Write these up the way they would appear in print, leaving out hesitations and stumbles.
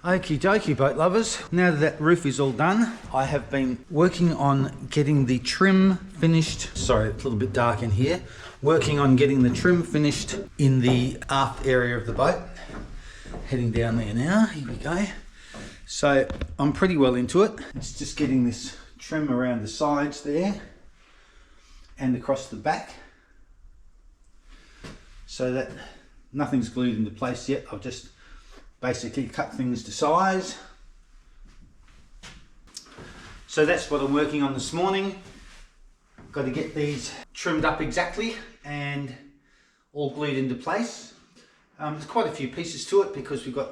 Okie dokie, boat lovers. Now that roof is all done, I have been working on getting the trim finished. Sorry, it's a little bit dark in here. Working on getting the trim finished in the aft area of the boat. Heading down there now, here we go. So I'm pretty well into it. It's just getting this trim around the sides there and across the back so that nothing's glued into place yet. I've just basically cut things to size. So that's what I'm working on this morning. Got to get these trimmed up exactly and all glued into place. There's quite a few pieces to it because we've got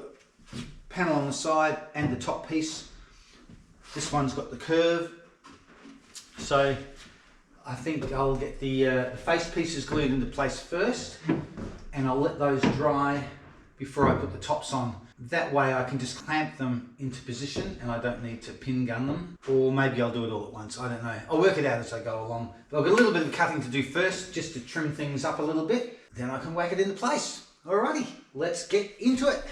panel on the side and the top piece. This one's got the curve. So I think I'll get the face pieces glued into place first and I'll let those dry before I put the tops on. That way I can just clamp them into position and I don't need to pin gun them. Or maybe I'll do it all at once, I don't know. I'll work it out as I go along. But I've got a little bit of cutting to do first, just to trim things up a little bit. Then I can whack it into place. Alrighty, let's get into it.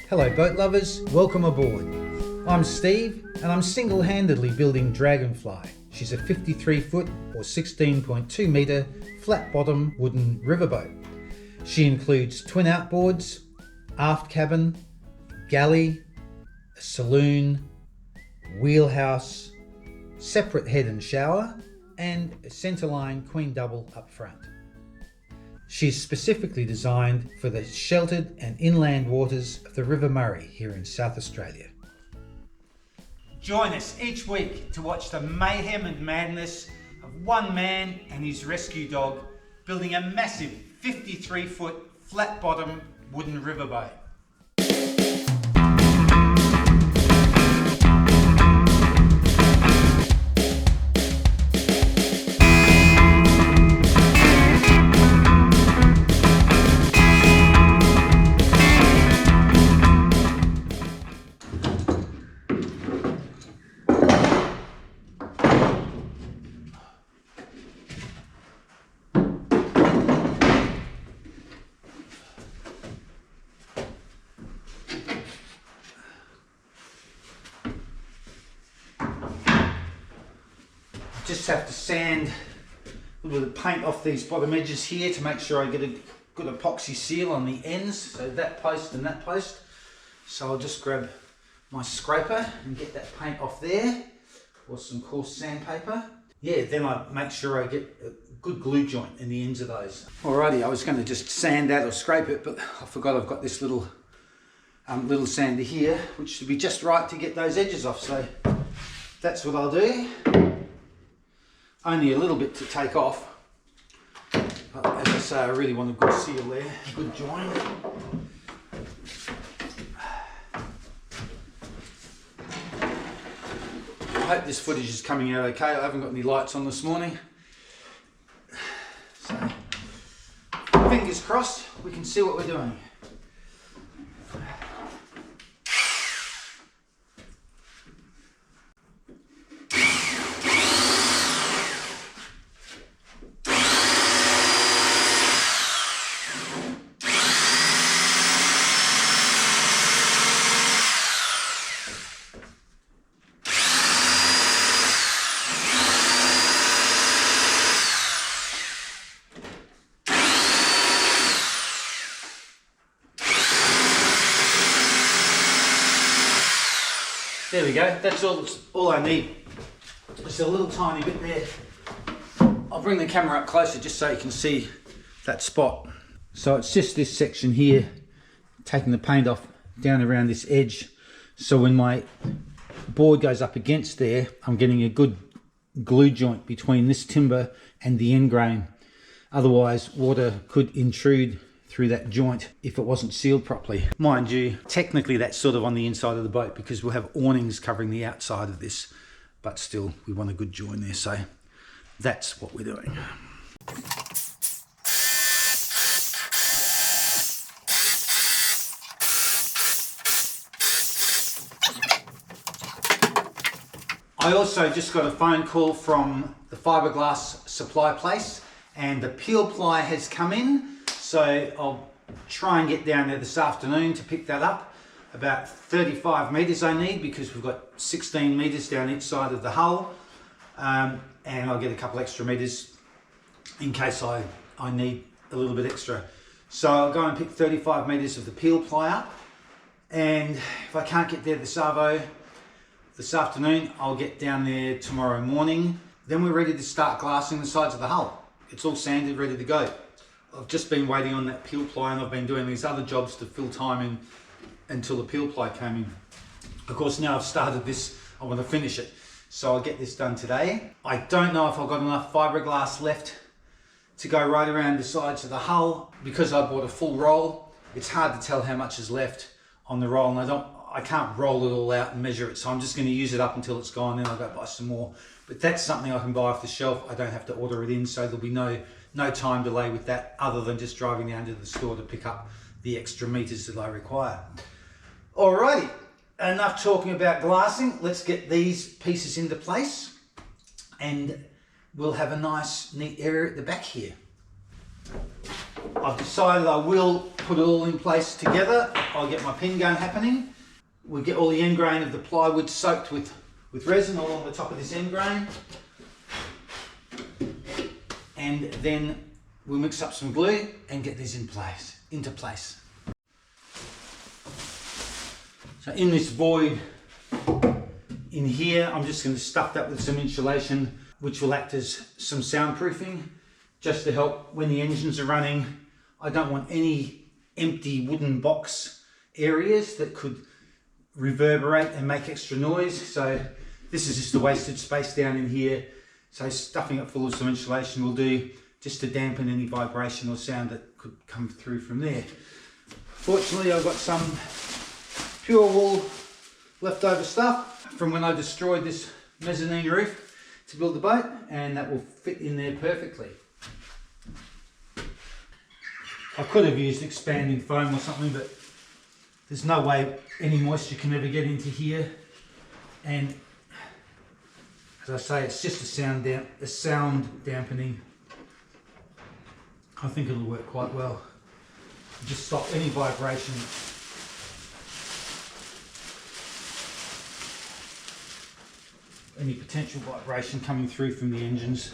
Hello boat lovers, welcome aboard. I'm Steve and I'm single-handedly building Dragonfly. She's a 53 foot or 16.2 metre flat bottom wooden riverboat. She includes twin outboards, aft cabin, galley, a saloon, wheelhouse, separate head and shower and a centerline queen double up front. She's specifically designed for the sheltered and inland waters of the River Murray here in South Australia. Join us each week to watch the mayhem and madness of one man and his rescue dog building a massive 53-foot flat-bottom wooden riverboat. Just have to sand a little bit of paint off these bottom edges here to make sure I get a good epoxy seal on the ends, so that post and that post. So I'll just grab my scraper and get that paint off there, or some coarse sandpaper. Yeah, then I make sure I get a good glue joint in the ends of those. Alrighty, I was going to just sand that or scrape it, but I forgot I've got this little sander here, which should be just right to get those edges off, so that's what I'll do. Only a little bit to take off, but as I say, I really want a good seal there, a good join. I hope this footage is coming out okay. I haven't got any lights on this morning, so fingers crossed we can see what we're doing. There we go, that's all I need. Just a little tiny bit there. I'll bring the camera up closer just so you can see that spot. So it's just this section here, taking the paint off down around this edge. So when my board goes up against there, I'm getting a good glue joint between this timber and the end grain. Otherwise, water could intrude through that joint if it wasn't sealed properly. Mind you, technically that's sort of on the inside of the boat because we'll have awnings covering the outside of this, but still we want a good join there, so that's what we're doing. I also just got a phone call from the fiberglass supply place, and the peel ply has come in, so I'll try and get down there this afternoon to pick that up. About 35 metres I need, because we've got 16 metres down each side of the hull, and I'll get a couple extra metres in case I need a little bit extra. So I'll go and pick 35 metres of the peel ply up, and if I can't get there this afternoon, I'll get down there tomorrow morning. Then we're ready to start glassing the sides of the hull. It's all sanded, ready to go. I've just been waiting on that peel ply, and I've been doing these other jobs to fill time in until the peel ply came in. Of course, now I've started this, I want to finish it. So I'll get this done today. I don't know if I've got enough fiberglass left to go right around the sides of the hull. Because I bought a full roll, it's hard to tell how much is left on the roll, and I can't roll it all out and measure it, so I'm just going to use it up until it's gone, then I'll go buy some more. But that's something I can buy off the shelf. I don't have to order it in, so there'll be no time delay with that, other than just driving down to the store to pick up the extra meters that I require. Alrighty, enough talking about glassing. Let's get these pieces into place, and we'll have a nice neat area at the back here. I've decided I will put it all in place together. I'll get my pin gun happening. We'll get all the end grain of the plywood soaked with resin along the top of this end grain. And then we'll mix up some glue and get these into place. So in this void in here, I'm just going to stuff that with some insulation, which will act as some soundproofing, just to help when the engines are running. I don't want any empty wooden box areas that could reverberate and make extra noise. So this is just a wasted space down in here. So stuffing it full of some insulation will do, just to dampen any vibration or sound that could come through from there. Fortunately, I've got some pure wool leftover stuff from when I destroyed this mezzanine roof to build the boat, and that will fit in there perfectly. I could have used expanding foam or something, but there's no way any moisture can ever get into here. And as I say, it's just a sound dampening. I think it'll work quite well. Just stop any vibration. Any potential vibration coming through from the engines.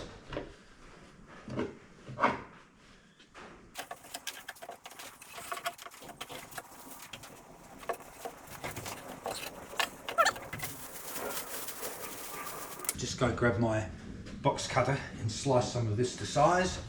Just go grab my box cutter and slice some of this to size.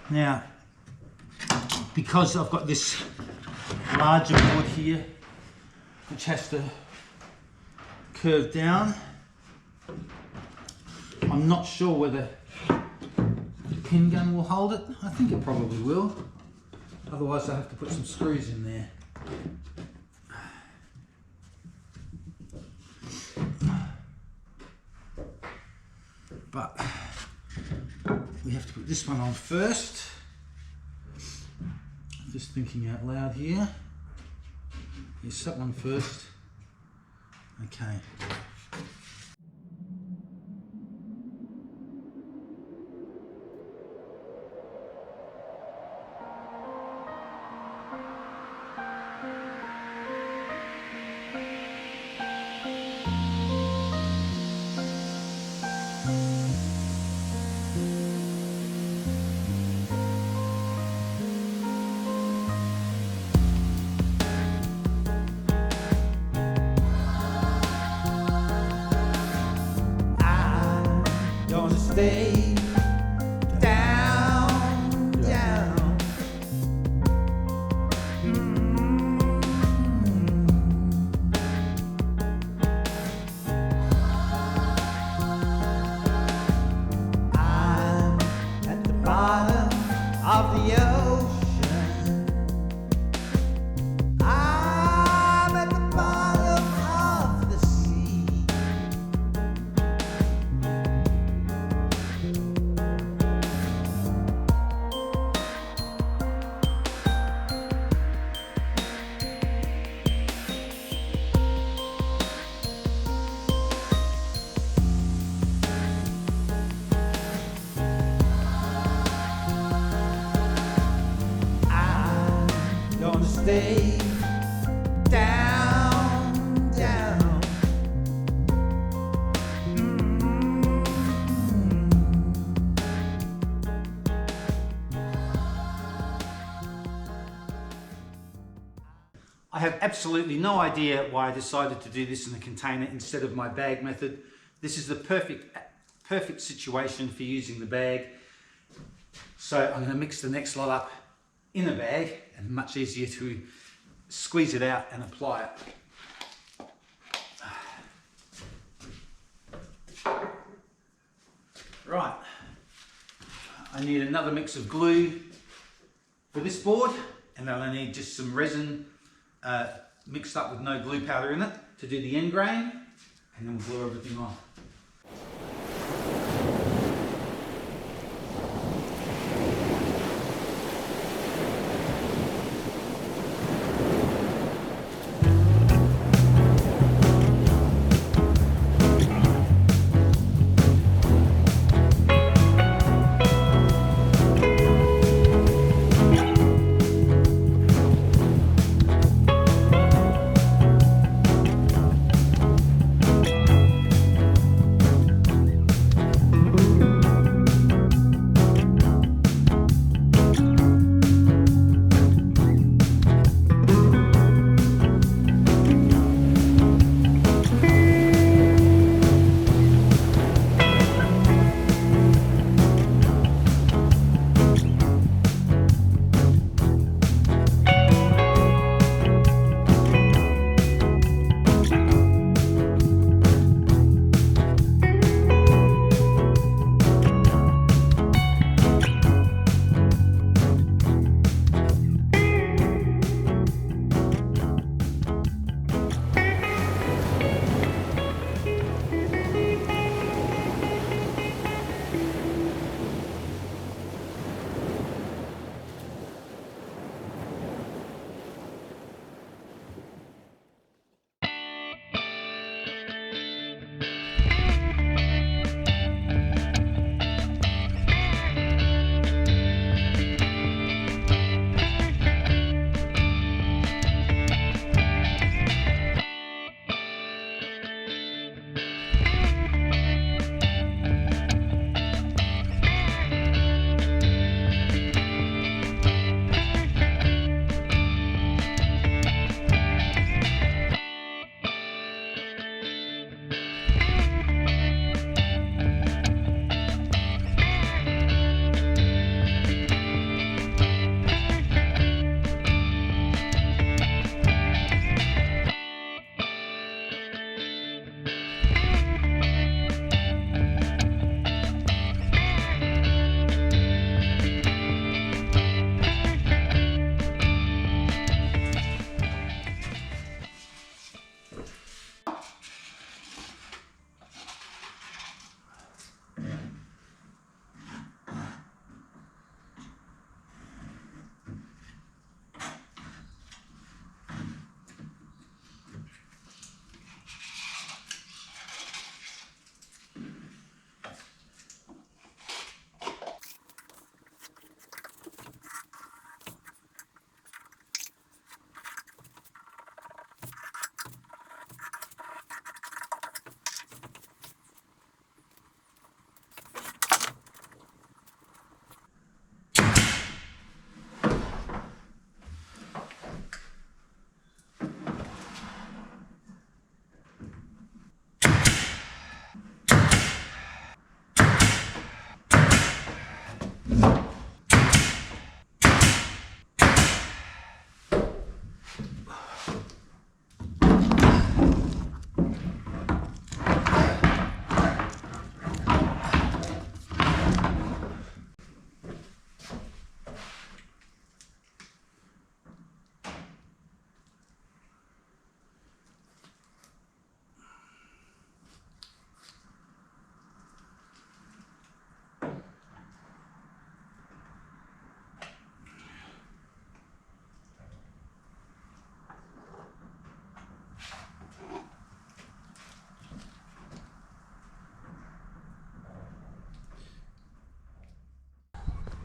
Now, because I've got this larger board here, which has to curve down, I'm not sure whether the pin gun will hold it. I think it probably will. Otherwise I have to put some screws in there. But we have to put this one on first. Just thinking out loud here. Yes, that one first. Okay. bottom of the ocean. I'm at the bottom of the sea. Gonna stay down, down. I have absolutely no idea why I decided to do this in a container instead of my bag method. This is the perfect situation for using the bag. So I'm going to mix the next lot up in a bag, and much easier to squeeze it out and apply it. Right, I need another mix of glue for this board, and then I need just some resin mixed up with no glue powder in it to do the end grain, and then we'll glue everything on.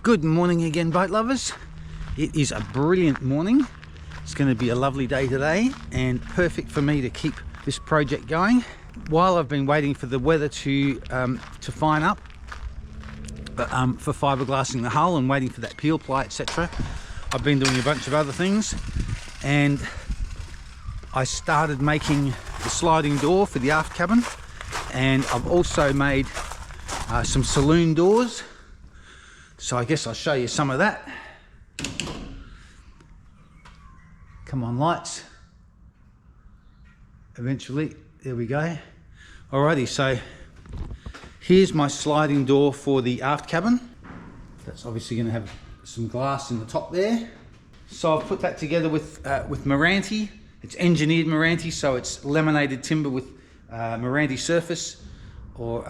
Good morning again, boat lovers. It is a brilliant morning. It's going to be a lovely day today and perfect for me to keep this project going while I've been waiting for the weather to fine up for fiberglassing the hull and waiting for that peel ply, etc. I've been doing a bunch of other things, and I started making the sliding door for the aft cabin, and I've also made some saloon doors. So I guess I'll show you some of that. Come on, lights. Eventually, there we go. Alrighty, so here's my sliding door for the aft cabin. That's obviously going to have some glass in the top there. So I've put that together with Meranti. It's engineered Meranti, so it's laminated timber with Meranti surface, or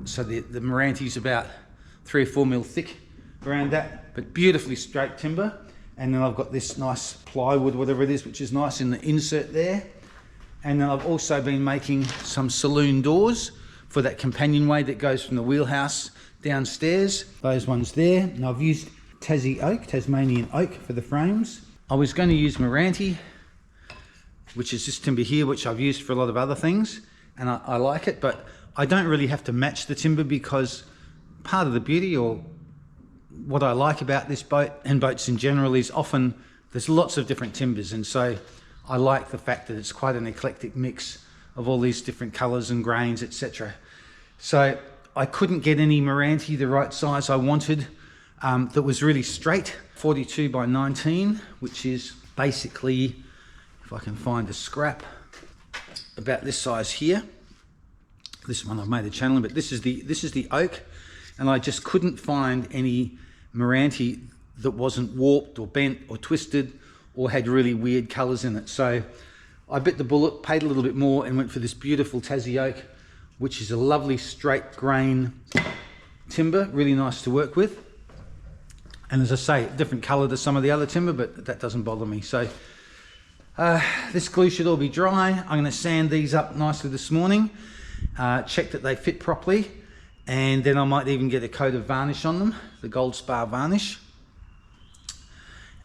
so the Meranti is about 3 or 4 mil thick around that, but beautifully straight timber. And then I've got this nice plywood, whatever it is, which is nice in the insert there. And then I've also been making some saloon doors for that companionway that goes from the wheelhouse downstairs. Those ones there. And I've used Tasmanian oak for the frames. I was going to use Meranti, which is this timber here, which I've used for a lot of other things, and I like it, but I don't really have to match the timber, because part of the beauty, or what I like about this boat and boats in general, is often there's lots of different timbers, and so I like the fact that it's quite an eclectic mix of all these different colours and grains, etc. So I couldn't get any Meranti the right size I wanted, that was really straight, 42 by 19, which is basically, if I can find a scrap, about this size here. This one I've made a channel in, but this is the oak, and I just couldn't find any Meranti that wasn't warped or bent or twisted or had really weird colours in it. So I bit the bullet, paid a little bit more, and went for this beautiful Tassie oak, which is a lovely straight grain timber, really nice to work with. And as I say, different colour to some of the other timber, but that doesn't bother me. So this glue should all be dry. I'm going to sand these up nicely this morning, check that they fit properly, and then I might even get a coat of varnish on them, the Gold Spar varnish.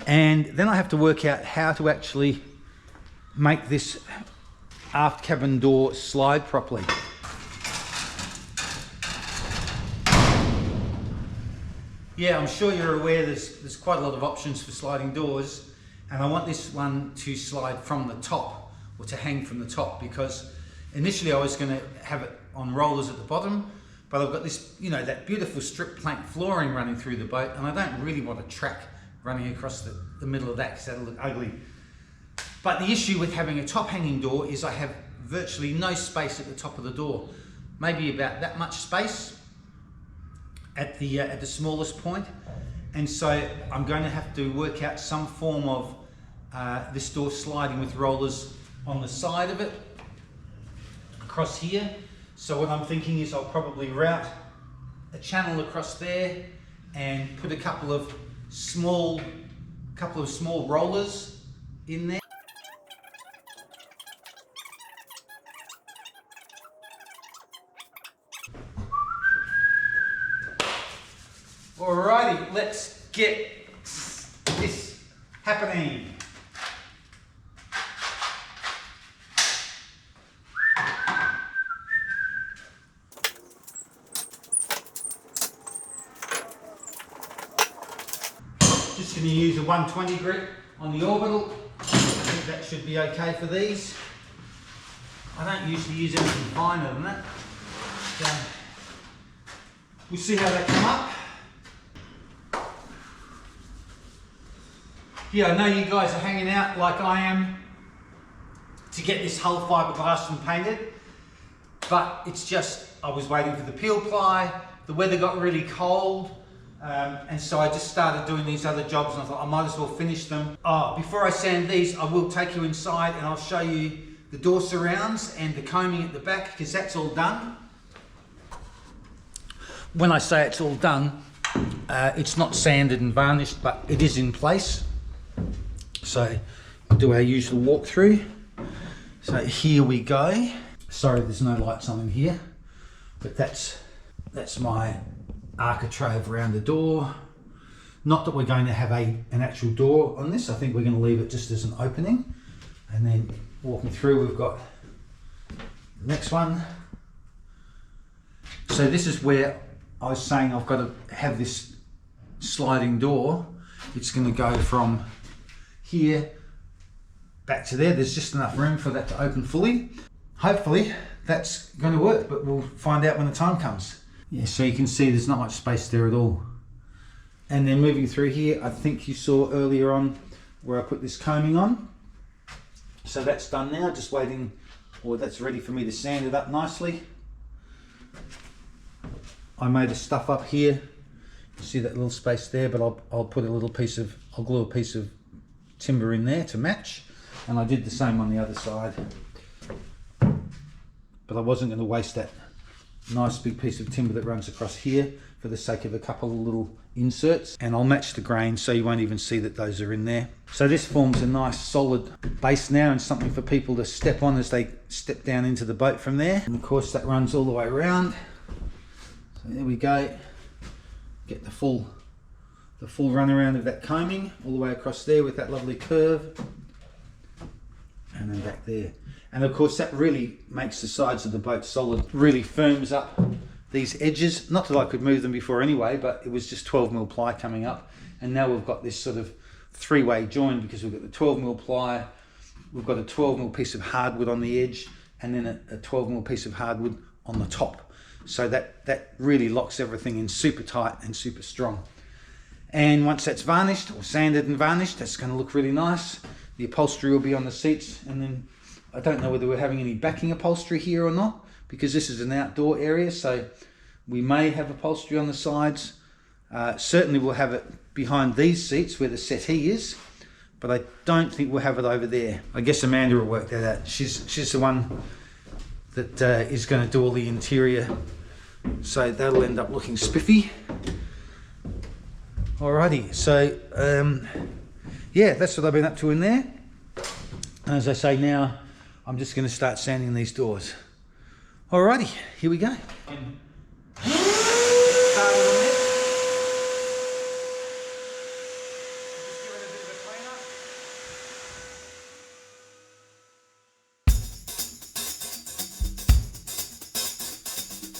And then I have to work out how to actually make this aft cabin door slide properly. Yeah, I'm sure you're aware there's quite a lot of options for sliding doors, and I want this one to slide from the top, or to hang from the top, because initially I was going to have it on rollers at the bottom, but I've got this, you know, that beautiful strip plank flooring running through the boat, and I don't really want a track running across the middle of that, because that'll look ugly. But the issue with having a top hanging door is I have virtually no space at the top of the door, maybe about that much space at the smallest point, and so I'm going to have to work out some form of this door sliding with rollers on the side of it across here. So what I'm thinking is I'll probably route a channel across there and put a couple of small rollers in there. Alrighty, let's get this happening. Just going to use a 120 grit on the orbital. I think that should be okay for these. I don't usually use anything finer than that. So we'll see how they come up. Yeah, I know you guys are hanging out like I am to get this hull fiberglass and painted, but it's just, I was waiting for the peel ply, the weather got really cold, and so I just started doing these other jobs, and I thought I might as well finish them. Before I sand these, I will take you inside and I'll show you the door surrounds and the coaming at the back, because that's all done. When I say it's all done, it's not sanded and varnished, but it is in place. So we'll do our usual walkthrough. So here we go. Sorry, there's no lights on in here, but that's my architrave around the door. Not that we're going to have an actual door on this. I think we're going to leave it just as an opening. And then walking through, we've got the next one. So this is where I was saying I've got to have this sliding door. It's going to go from here back to there. There's just enough room for that to open fully. Hopefully that's going to work, but we'll find out when the time comes. Yeah, so you can see there's not much space there at all. And then moving through here, I think you saw earlier on where I put this coaming on. So that's done now, just waiting, or that's ready for me to sand it up nicely. I made a stuff up here. You see that little space there, but I'll put a little piece of, I'll glue a piece of timber in there to match. And I did the same on the other side. But I wasn't going to waste that nice big piece of timber that runs across here for the sake of a couple of little inserts, and I'll match the grain so you won't even see that those are in there. So this forms a nice solid base now and something for people to step on as they step down into the boat from there. And of course that runs all the way around. So there we go. Get the full run around of that coaming all the way across there with that lovely curve. And then back there. And of course that really makes the sides of the boat solid, really firms up these edges. Not that I could move them before anyway, but it was just 12mm ply coming up. And now we've got this sort of three-way join because we've got the 12mm ply, we've got a 12mm piece of hardwood on the edge, and then a 12mm piece of hardwood on the top. So that really locks everything in super tight and super strong. And once that's varnished or sanded and varnished, that's going to look really nice. The upholstery will be on the seats, and then I don't know whether we're having any backing upholstery here or not, because this is an outdoor area, so we may have upholstery on the sides. Certainly we'll have it behind these seats where the settee is, but I don't think we'll have it over there. I guess Amanda will work that out. She's the one that is going to do all the interior, so that'll end up looking spiffy. Alrighty, so yeah, that's what I've been up to in there. And as I say now, I'm just going to start sanding these doors. Alrighty, here we go.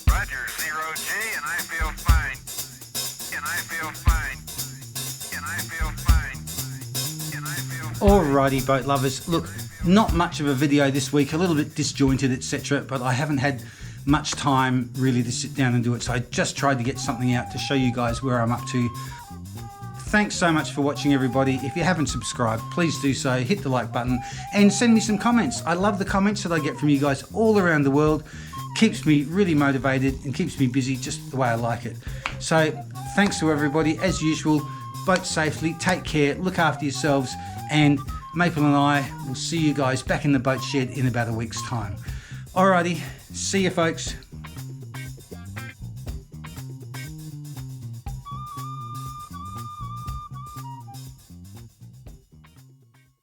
Roger, 0G, and I feel fine. And I feel fine. And I feel fine. And I feel fine. Alrighty, boat lovers. Look, not much of a video this week, a little bit disjointed, etc. But I haven't had much time really to sit down and do it. So I just tried to get something out to show you guys where I'm up to. Thanks so much for watching, everybody. If you haven't subscribed, please do so. Hit the like button and send me some comments. I love the comments that I get from you guys all around the world. Keeps me really motivated and keeps me busy just the way I like it. So thanks to everybody. As usual, boat safely, take care, look after yourselves, and Maple and I will see you guys back in the boat shed in about a week's time. Alrighty, see you folks.